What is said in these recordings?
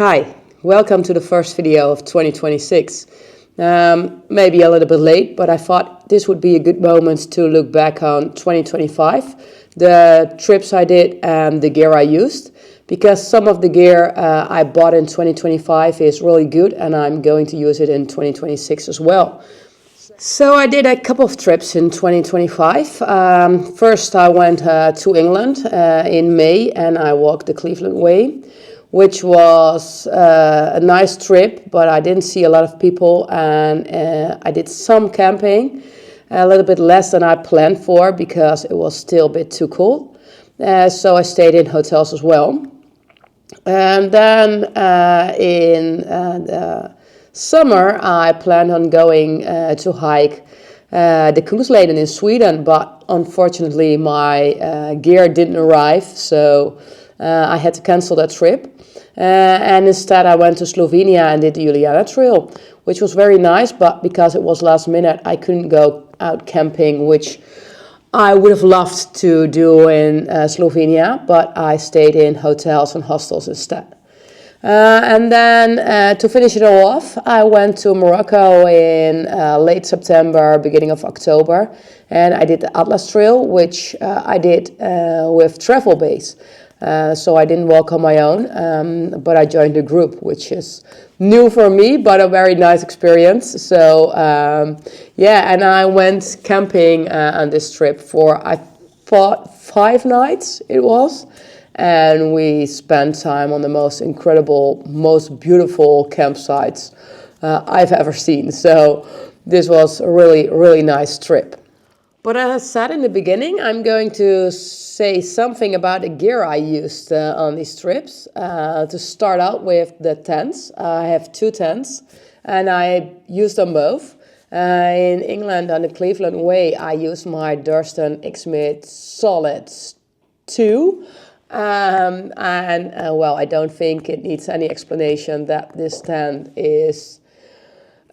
Hi, welcome to the first video of 2026. Maybe a little bit late, but I thought this would be a good moment to look back on 2025, the trips I did and the gear I used, because some of the gear I bought in 2025 is really good and I'm going to use it in 2026 as well. So I did a couple of trips in 2025. First I went to England in May and I walked the Cleveland Way, which was a nice trip, but I didn't see a lot of people and I did some camping, a little bit less than I planned for because it was still a bit too cold. So I stayed in hotels as well. And then in the summer, I planned on going to hike the Kungsleden in Sweden, but unfortunately my gear didn't arrive, so I had to cancel that trip. And instead I went to Slovenia and did the Juliana Trail, which was very nice, but because it was last minute, I couldn't go out camping, which I would have loved to do in Slovenia, but I stayed in hotels and hostels instead. And then to finish it all off, I went to Morocco in late September, beginning of October, and I did the Atlas Trail, which I did with Travel Base. So I didn't walk on my own, but I joined a group, which is new for me, but a very nice experience. So yeah, and I went camping on this trip for, I thought, 5 nights it was. And we spent time on the most incredible, most beautiful campsites I've ever seen. So this was a really, really nice trip. But as I said in the beginning, I'm going to say something about the gear I used on these trips. To start out with the tents. I have 2 tents and I used them both. In England on the Cleveland Way, I used my Durston X-Mid Solid 2. Well, I don't think it needs any explanation that this tent is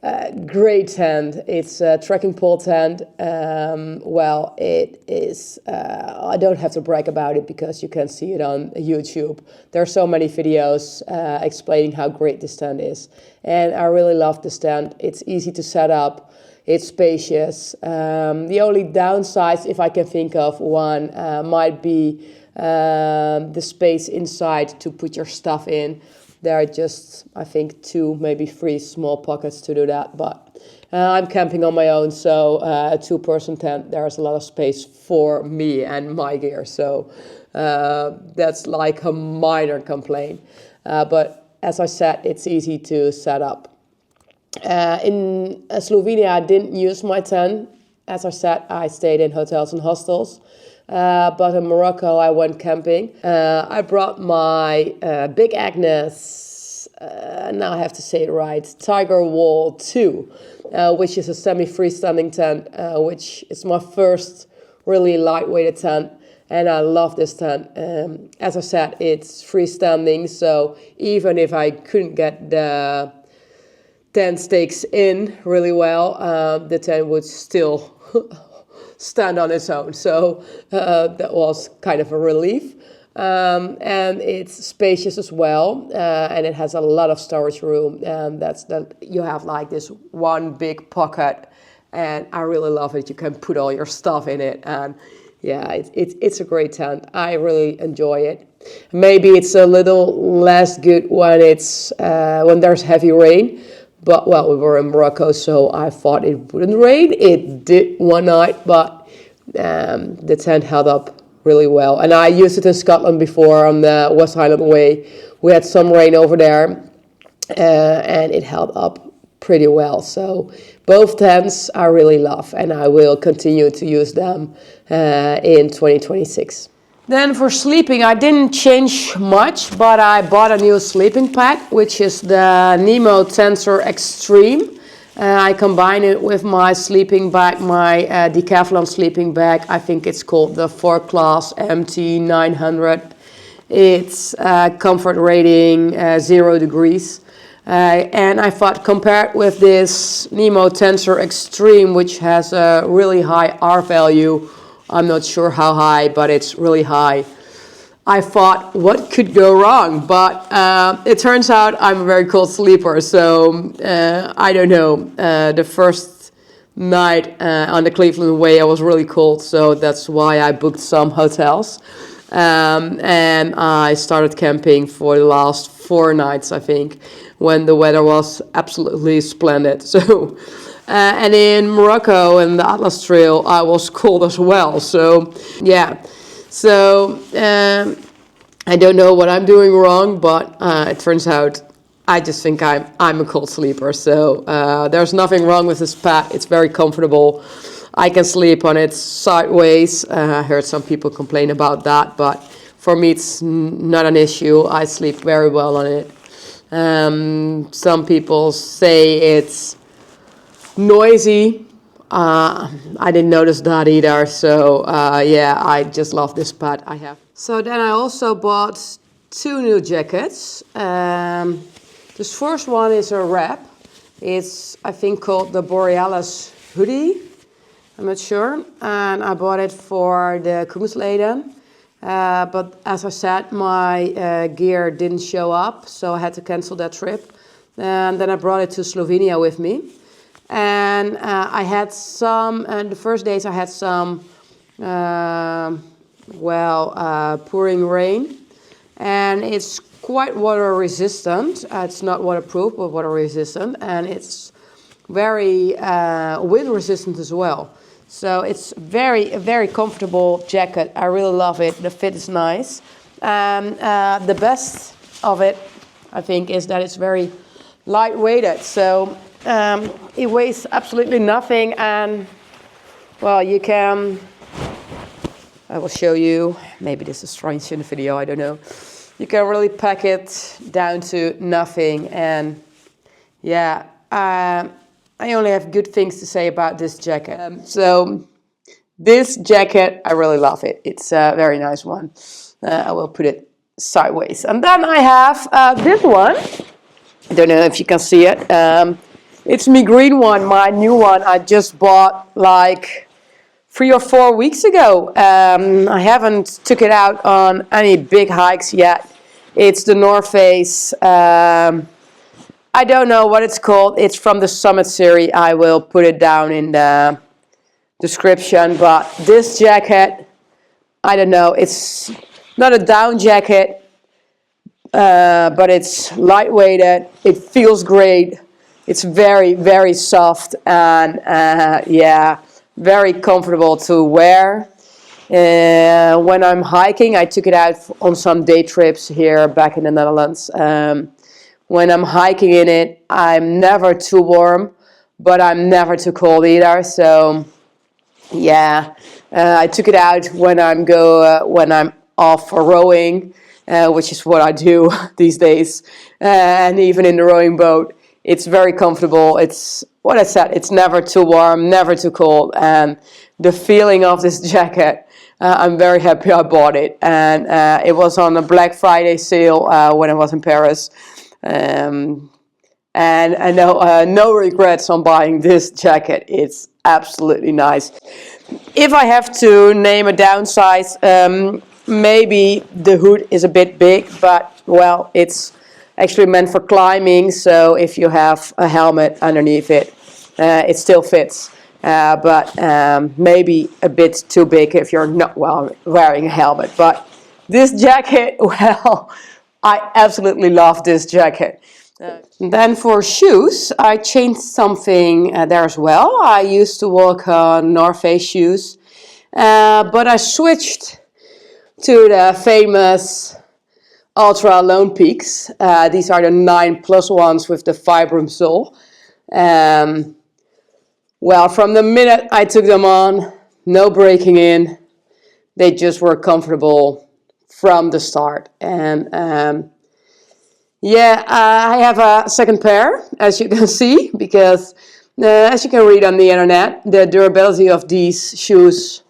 a great tent. It's a trekking pole tent. Well, it is, I don't have to brag about it because you can see it on YouTube. There are so many videos explaining how great this tent is. And I really love this tent. It's easy to set up. It's spacious. The only downsides, if I can think of one, might be the space inside to put your stuff in. There are just, I think, 2, maybe 3 small pockets to do that. But I'm camping on my own, so a 2-person tent, there's a lot of space for me and my gear. So that's like a minor complaint. But as I said, it's easy to set up. In Slovenia, I didn't use my tent. As I said, I stayed in hotels and hostels. But in Morocco, I went camping. I brought my big Agnes, now I have to say it right, Tiger Wall 2, which is a semi-freestanding tent, which is my first really lightweight tent. And I love this tent. As I said, it's freestanding, so even if I couldn't get the tent stakes in really well, the tent would still stand on its own. So that was kind of a relief. And it's spacious as well, and it has a lot of storage room. That you have like this one big pocket, and I really love it. You can put all your stuff in it, and yeah, it's a great tent. I really enjoy it. Maybe it's a little less good when it's when there's heavy rain. But, well, we were in Morocco, so I thought it wouldn't rain. It did one night, but the tent held up really well. And I used it in Scotland before on the West Highland Way. We had some rain over there, and it held up pretty well. So both tents I really love, and I will continue to use them in 2026. Then for sleeping, I didn't change much, but I bought a new sleeping pack, which is the Nemo Tensor Extreme. I combine it with my sleeping bag, my Decathlon sleeping bag. I think it's called the 4-Class MT900. It's comfort rating 0 degrees. And I thought compared with this Nemo Tensor Extreme, which has a really high R value, I'm not sure how high, but it's really high. I thought, what could go wrong? But it turns out I'm a very cold sleeper. So I don't know. The first night on the Cleveland Way, I was really cold. So that's why I booked some hotels. And I started camping for the last 4 nights, I think, when the weather was absolutely splendid. So, and in Morocco and the Atlas Trail, I was cold as well. So, yeah. So, I don't know what I'm doing wrong, but it turns out I just think I'm a cold sleeper. So, there's nothing wrong with this pad. It's very comfortable. I can sleep on it sideways. I heard some people complain about that, but for me it's not an issue. I sleep very well on it. Some people say it's noisy. I didn't notice that either. So yeah, I just love this pad I have. So then I also bought 2 new jackets. This first one is a wrap. It's, I think, called the Borealis hoodie. I'm not sure, and I bought it for the Kungsleden, but as I said, my gear didn't show up, so I had to cancel that trip. And then I brought it to Slovenia with me, and I had some. And the first days I had some, pouring rain, and it's quite water resistant. It's not waterproof, but water resistant, and it's very wind resistant as well. So it's a very comfortable jacket. I really love it. The fit is nice. The best of it, I think, is that it's very lightweighted. So it weighs absolutely nothing. And, well, you can... I will show you. Maybe this is strange in the video, I don't know. You can really pack it down to nothing. And, yeah... I only have good things to say about this jacket. So this jacket, I really love it. It's a very nice one. I will put it sideways. And then I have this one. I don't know if you can see it. It's my green one, my new one. I just bought like 3 or 4 weeks ago. I haven't took it out on any big hikes yet. It's the North Face. I don't know what it's called. It's from the Summit series. I will put it down in the description. But this jacket, I don't know. It's not a down jacket, but it's lightweighted. It feels great. It's very soft and yeah, very comfortable to wear. When I'm hiking, I took it out on some day trips here back in the Netherlands. When I'm hiking in it, I'm never too warm, but I'm never too cold either. So, yeah, I took it out when I'm off for rowing, which is what I do these days. And even in the rowing boat, it's very comfortable. It's what I said. It's never too warm, never too cold, and the feeling of this jacket. I'm very happy I bought it, and it was on a Black Friday sale when I was in Paris. And I know no regrets on buying this jacket. It's absolutely nice. If I have to name a downside, maybe the hood is a bit big, but well, it's actually meant for climbing. So if you have a helmet underneath it, it still fits. But maybe a bit too big if you're not wearing a helmet. But this jacket, well, I absolutely love this jacket. Then for shoes, I changed something there as well. I used to walk on North Face shoes, but I switched to the famous Altra Lone Peaks. These are the 9+ ones with the Vibram sole. Well, from the minute I took them on, no breaking in. They just were comfortable from the start. And yeah, I have a second pair, as you can see, because as you can read on the internet, the durability of these shoes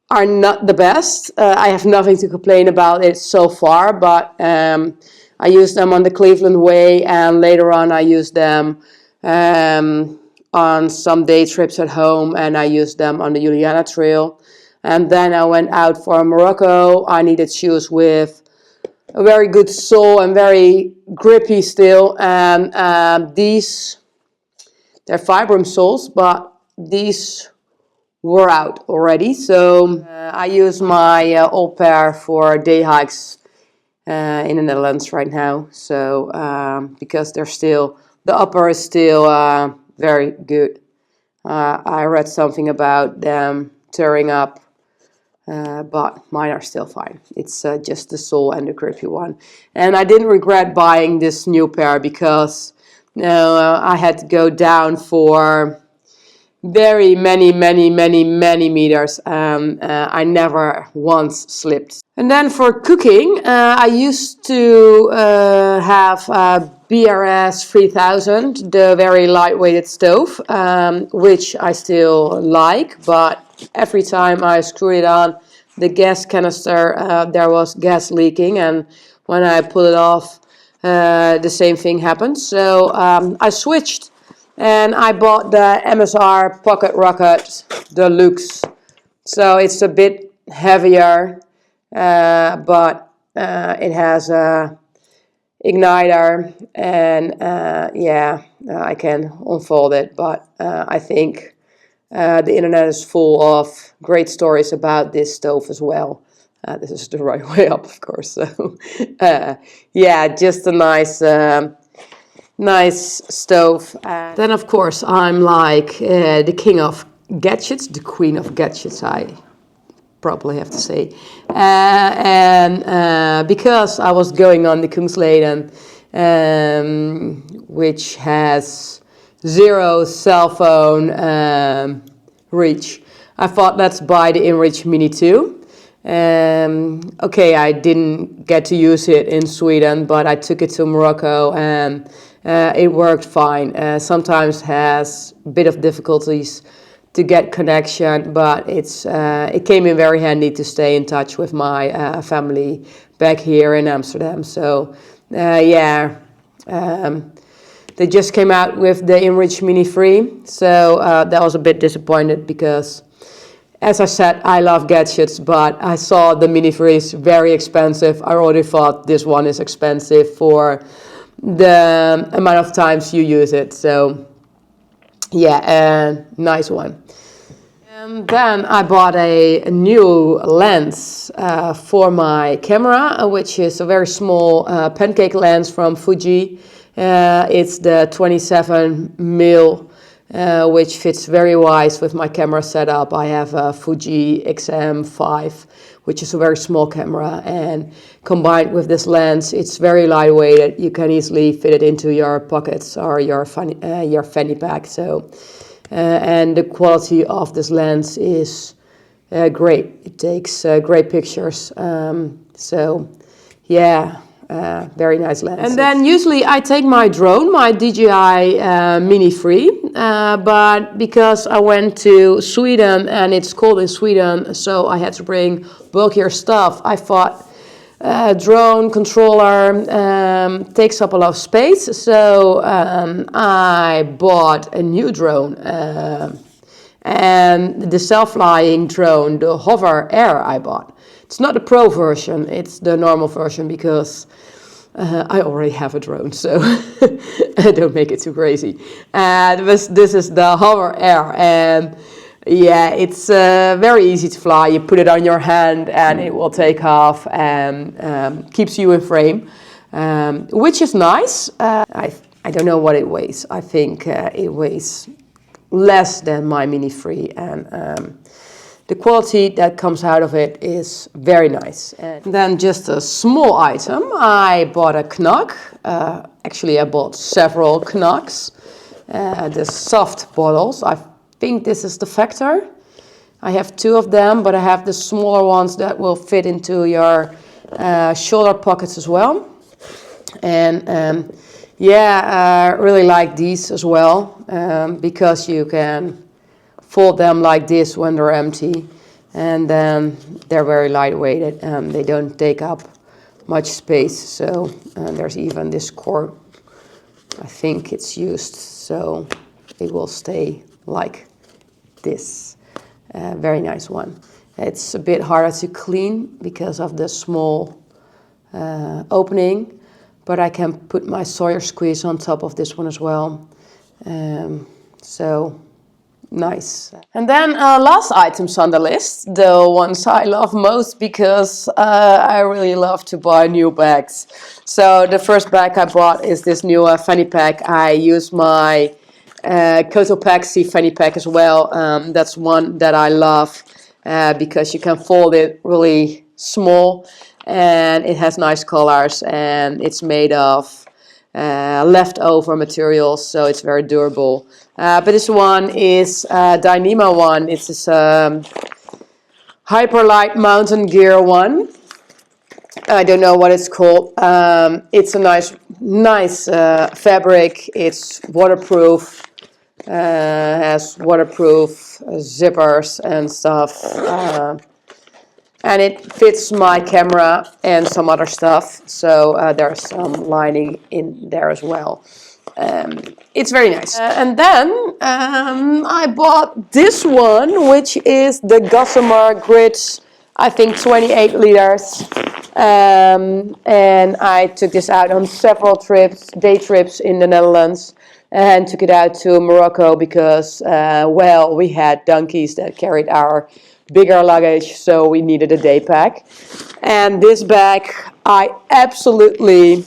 are not the best. I have nothing to complain about it so far, but I used them on the Cleveland Way, and later on I used them on some day trips at home, and I used them on the Juliana Trail. And then I went out for Morocco. I needed shoes with a very good sole and very grippy still. And they're Vibram soles, but these were out already. So I use my old pair for day hikes in the Netherlands right now. So because the upper is still very good. I read something about them tearing up, but mine are still fine. It's just the sole and the grippy one. And I didn't regret buying this new pair because I had to go down for very many meters. I never once slipped. And then for cooking, I used to have BRS 3000, the very lightweighted stove, which I still like, but every time I screwed it on the gas canister, there was gas leaking, and when I pull it off, the same thing happened. So I switched. And I bought the MSR PocketRocket Deluxe. So it's a bit heavier, but it has a igniter, and I can unfold it. But I think the internet is full of great stories about this stove as well. This is the right way up, of course. So just a nice stove. Then of course I'm like the king of gadgets, the queen of gadgets, I probably have to say. Because I was going on the Kungsleden, which has 0 cell phone reach, I thought let's buy the inReach Mini 2. Okay, I didn't get to use it in Sweden, but I took it to Morocco and it worked fine. Sometimes has a bit of difficulties to get connection, but it came in very handy to stay in touch with my family back here in Amsterdam. So they just came out with the inReach Mini 3, so that was a bit disappointed because, as I said, I love gadgets, but I saw the Mini 3 is very expensive. I already thought this one is expensive for the amount of times you use it. So nice one. And then I bought a new lens for my camera, which is a very small pancake lens from Fuji. It's the 27mm, which fits very wise with my camera setup. I have a Fuji XM5, which is a very small camera, and combined with this lens, it's very lightweight. You can easily fit it into your pockets or your fanny pack. So, and the quality of this lens is great. It takes great pictures. Very nice lens. And then usually I take my drone, my DJI Mini 3, but because I went to Sweden and it's cold in Sweden, so I had to bring bulkier stuff. I thought drone controller takes up a lot of space, so I bought a new drone. And the self-flying drone, the HoverAir, I bought. It's not the Pro version, it's the normal version because I already have a drone, so don't make it too crazy. This is the HoverAir, and it's very easy to fly. You put it on your hand and it will take off and keeps you in frame, which is nice. I don't know what it weighs. I think it weighs less than my Mini 3, and the quality that comes out of it is very nice. And then just a small item, I bought a Cnoc. Actually, I bought several Cnocs. The soft bottles. I think this is the Factor. I have 2 of them, but I have the smaller ones that will fit into your shoulder pockets as well. And I really like these as well because you can fold them like this when they're empty, and then they're very lightweighted and they don't take up much space. So there's even this cord, I think it's used, so it will stay like this. Very nice one. It's a bit harder to clean because of the small opening, but I can put my Sawyer squeeze on top of this one as well. So nice. And then last items on the list, the ones I love most because I really love to buy new bags. So the first bag I bought is this new fanny pack. I use my Cotopaxi fanny pack as well. That's one that I love because you can fold it really small and it has nice colors and it's made of leftover materials, so it's very durable. But this one is Nemo one. It's this Hyperlight mountain gear one. I don't know what it's called. It's a nice fabric. It's waterproof. Has waterproof zippers and stuff. And it fits my camera and some other stuff. So there's some lining in there as well. It's very nice. And then I bought this one, which is the Gossamer Grid, I think 28 liters. And I took this out on several trips, day trips in the Netherlands. And took it out to Morocco because, well, we had donkeys that carried our bigger luggage, so we needed a day pack. And this bag, I absolutely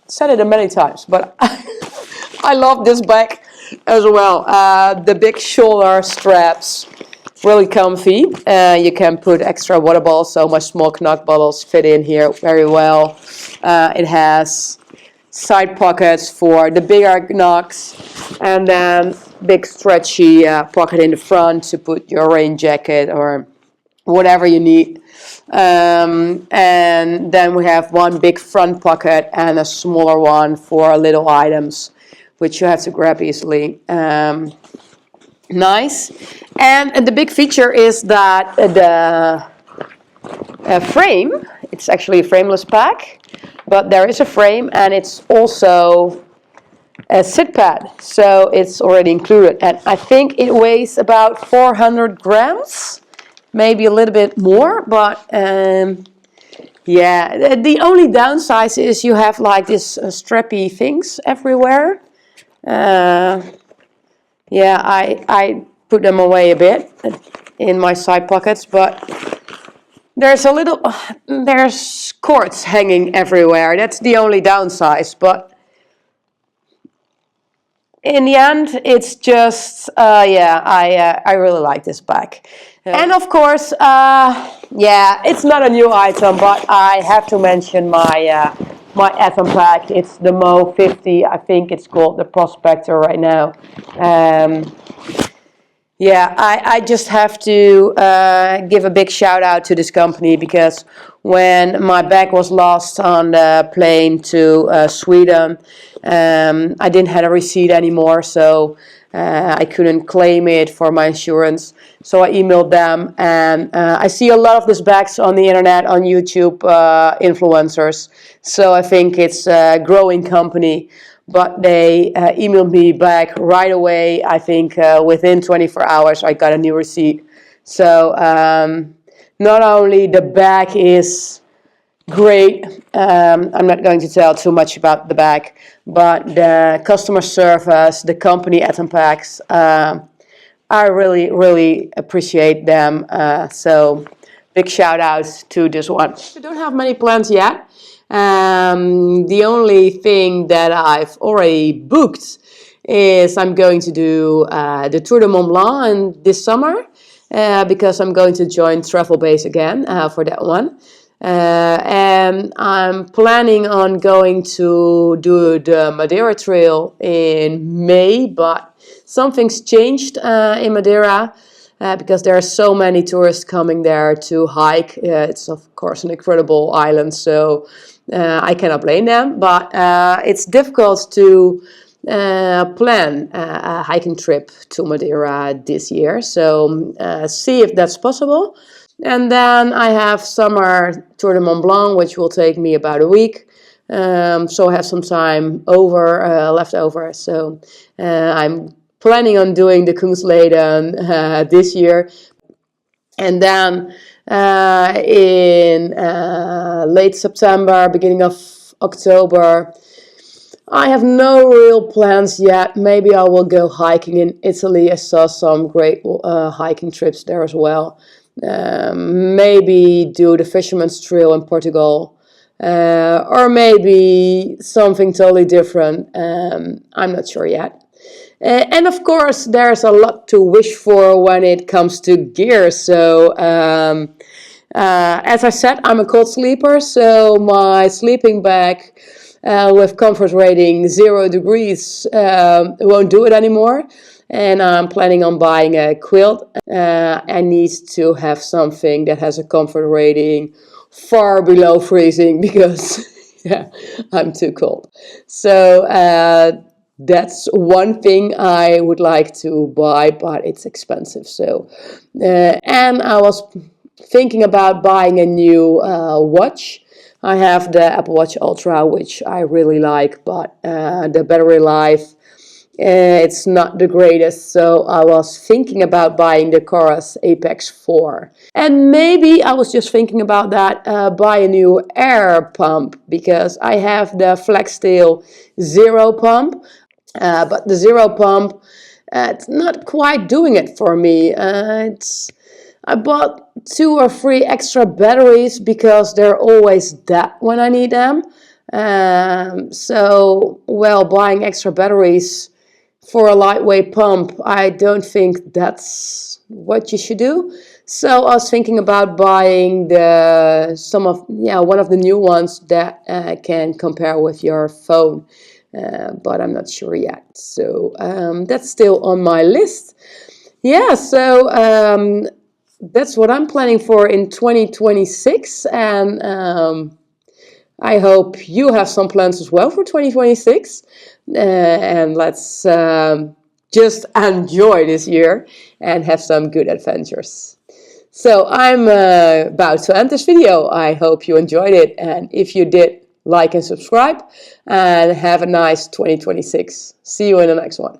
said it many times, but I love this bag as well. The big shoulder straps, really comfy. You can put extra water bottles, so my small Cnoc bottles fit in here very well. It has side pockets for the bigger Cnocs, and then big stretchy pocket in the front to put your rain jacket or whatever you need. And then we have one big front pocket and a smaller one for little items, which you have to grab easily. Nice. And the big feature is that the frame, it's actually a frameless pack, but there is a frame and it's also a sit pad, so it's already included. And I think it weighs about 400 grams, maybe a little bit more, but yeah, the only downside is you have like this strappy things everywhere. Yeah, I put them away a bit in my side pockets, but there's cords hanging everywhere. That's the only downside, but in the end, it's just, yeah, I really like this bag. And of course, yeah, it's not a new item, but I have to mention my my atom pack. It's the Mo 50, I think it's called the Prospector right now. Yeah, I just have to give a big shout out to this company because when my bag was lost on the plane to Sweden, I didn't have a receipt anymore, so I couldn't claim it for my insurance. So I emailed them, and I see a lot of these bags on the internet, on YouTube, influencers. So I think it's a growing company. But they emailed me back right away. I think within 24 hours I got a new receipt. So not only the bag is great, I'm not going to tell too much about the bag, but the customer service, the company Atom Packs, I really, really appreciate them. So big shout out to this one. I don't have many plans yet. The only thing that I've already booked is I'm going to do the Tour de Mont Blanc this summer because I'm going to join Travel Base again for that one. And I'm planning on going to do the Madeira Trail in May, but something's changed in Madeira. Because there are so many tourists coming there to hike. It's of course an incredible island, so I cannot blame them. But it's difficult to plan a hiking trip to Madeira this year. So see if that's possible. And then I have summer Tour de Mont Blanc, which will take me about a week. So I have some time left over. So I'm planning on doing the Kungsleden this year. And then in late September, beginning of October, I have no real plans yet. Maybe I will go hiking in Italy. I saw some great hiking trips there as well. Maybe do the Fisherman's Trail in Portugal. Or maybe something totally different. I'm not sure yet. And of course, there's a lot to wish for when it comes to gear. So, as I said, I'm a cold sleeper, so my sleeping bag with comfort rating 0 degrees won't do it anymore. And I'm planning on buying a quilt. I need to have something that has a comfort rating far below freezing because yeah, I'm too cold. So that's one thing I would like to buy, but it's expensive. So, and I was thinking about buying a new watch. I have the Apple Watch Ultra, which I really like, but the battery life, it's not the greatest. So I was thinking about buying the Chorus Apex 4. And maybe I was just thinking about that, buy a new air pump, because I have the Flextail Zero pump. But the Zero pump, it's not quite doing it for me. I bought 2 or 3 extra batteries because they're always dead when I need them. So, well, buying extra batteries for a lightweight pump, I don't think that's what you should do. So I was thinking about buying one of the new ones that can compare with your phone. But I'm not sure yet. So that's still on my list. Yeah, so that's what I'm planning for in 2026. And I hope you have some plans as well for 2026. And let's just enjoy this year and have some good adventures. So I'm about to end this video. I hope you enjoyed it. And if you did, like and subscribe, and have a nice 2026. See you in the next one.